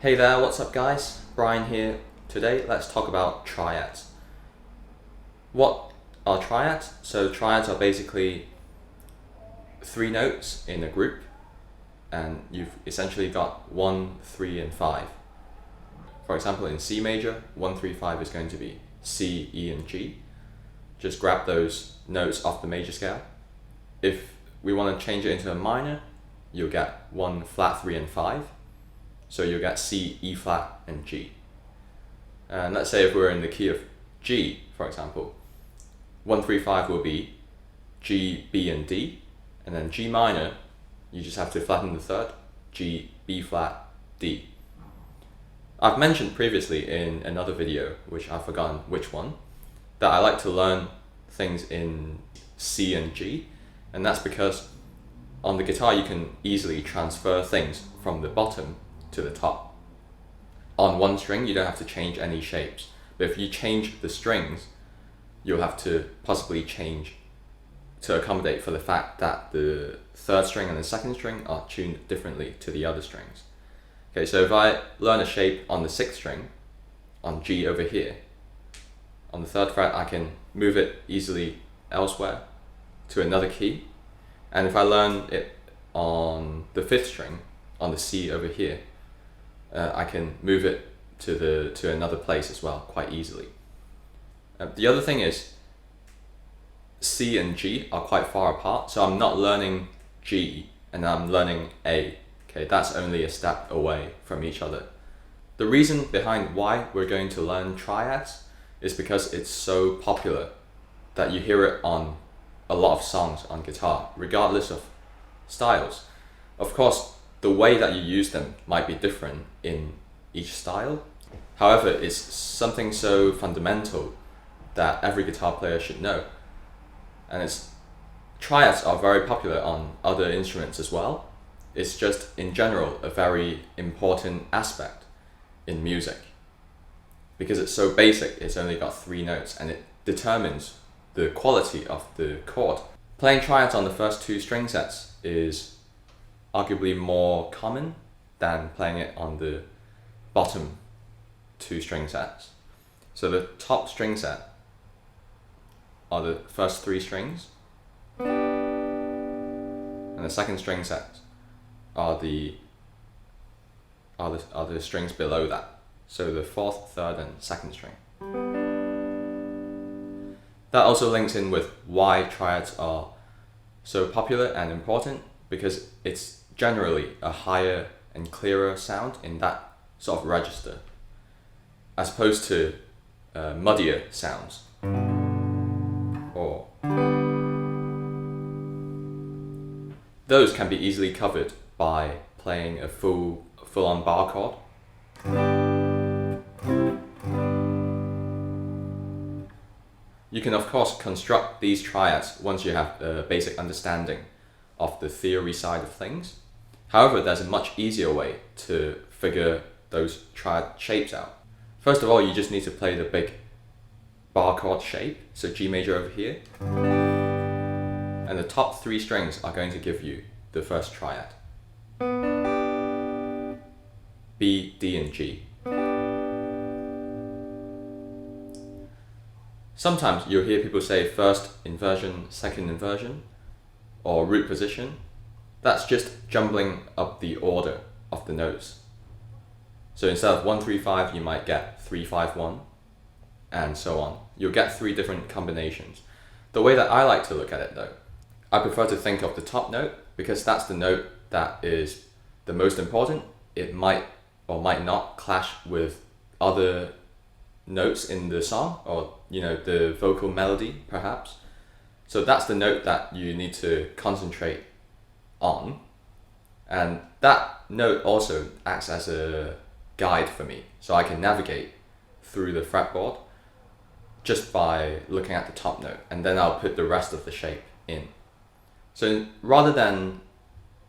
Hey there, what's up guys? Bryan here. Today let's talk about triads. What are triads? So triads are basically three notes in a group, and you've essentially got 1, 3 and 5. For example, in C major, 1, 3, 5 is going to be C, E and G. Just grab those notes off the major scale. If we want to change it into a minor, you'll get 1 flat 3 and 5. So you'll get C, E flat and G. And let's say if we're in the key of G, for example, 1, 3, 5 will be G, B and D, and then G minor, you just have to flatten the third, G, B flat, D. I've mentioned previously in another video, which I've forgotten which one, that I like to learn things in C and G, and that's because on the guitar you can easily transfer things from the bottom to the top. On one string you don't have to change any shapes, but if you change the strings you'll have to possibly change to accommodate for the fact that the third string and the second string are tuned differently to the other strings. Okay, so if I learn a shape on the 6th string, on G over here, on the 3rd fret I can move it easily elsewhere to another key, and if I learn it on the 5th string, on the C over here, I can move it to another place as well quite easily. The other thing is C and G are quite far apart, so I'm not learning G and I'm learning A. Okay, that's only a step away from each other. The reason behind why we're going to learn triads is because it's so popular that you hear it on a lot of songs on guitar, regardless of styles. Of course, the way that you use them might be different in each style. However, it's something so fundamental that every guitar player should know. And triads are very popular on other instruments as well. It's just, in general, a very important aspect in music. Because it's so basic, it's only got 3 notes, and it determines the quality of the chord. Playing triads on the first 2 string sets is arguably more common than playing it on the bottom 2 string sets. So the top string set are the first 3 strings, and the second string set are the strings below that. So the 4th, 3rd and 2nd string. That also links in with why triads are so popular and important, because it's generally a higher and clearer sound in that sort of register, as opposed to muddier sounds. Or those can be easily covered by playing a full-on bar chord. You can of course construct these triads once you have a basic understanding of the theory side of things. However, there's a much easier way to figure those triad shapes out. First of all, you just need to play the big bar chord shape, so G major over here, and the top 3 strings are going to give you the first triad. B, D and G. Sometimes you'll hear people say first inversion, second inversion, or root position. That's just jumbling up the order of the notes. So instead of 1, 3, 5, you might get 3, 5, 1, and so on. You'll get 3 different combinations. The way that I like to look at it though, I prefer to think of the top note, because that's the note that is the most important. It might or might not clash with other notes in the song, or the vocal melody perhaps. So that's the note that you need to concentrate on, and that note also acts as a guide for me, so I can navigate through the fretboard just by looking at the top note, and then I'll put the rest of the shape in. So rather than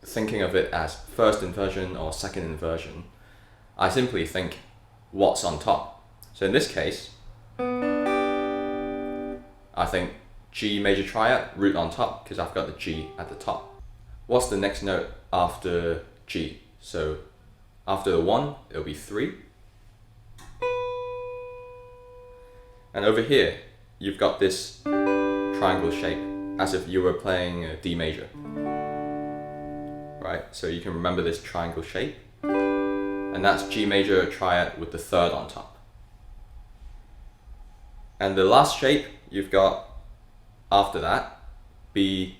thinking of it as first inversion or second inversion, I simply think what's on top. So in this case, I think G major triad, root on top, because I've got the G at the top. What's the next note after G? So After the 1, it'll be 3. And over here, you've got this triangle shape, as if you were playing a D major. Right, so you can remember this triangle shape. And that's G major triad with the 3rd on top. And the last shape you've got after that, B,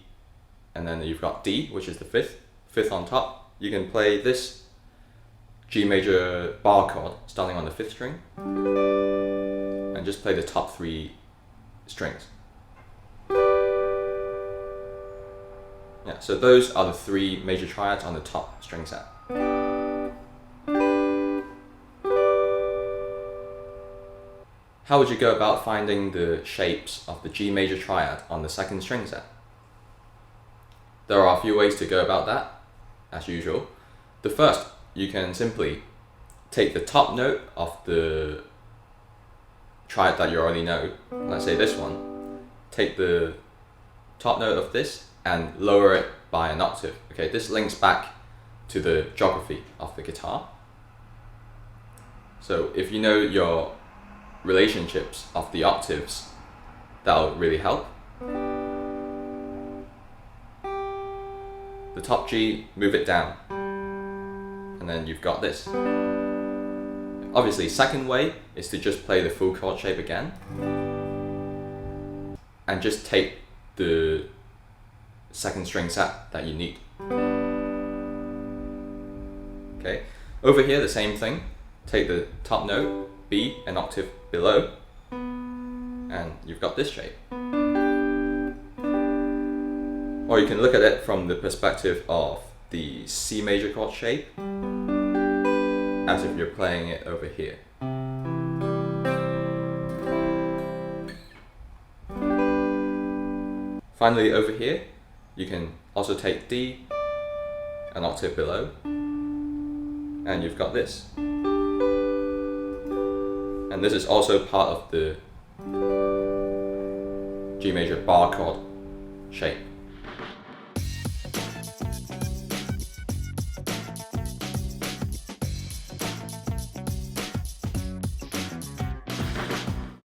and then you've got D, which is the 5th on top. You can play this G major bar chord starting on the 5th string and just play the top 3 strings. Yeah, so those are the 3 major triads on the top string set. How would you go about finding the shapes of the G major triad on the 2nd string set? There are a few ways to go about that, as usual. The first, you can simply take the top note of the triad that you already know, let's say this one, take the top note of this and lower it by an octave. Okay, this links back to the geography of the guitar. So if you know your relationships of the octaves, that'll really help. The top G, move it down, and then you've got this. Obviously, second way is to just play the full chord shape again and just take the 2nd string set that you need. Okay, over here the same thing. Take the top note, B, an octave below, and you've got this shape. Or you can look at it from the perspective of the C major chord shape, as if you're playing it over here. Finally, over here, you can also take D, an octave below, and you've got this. And this is also part of the G major bar chord shape.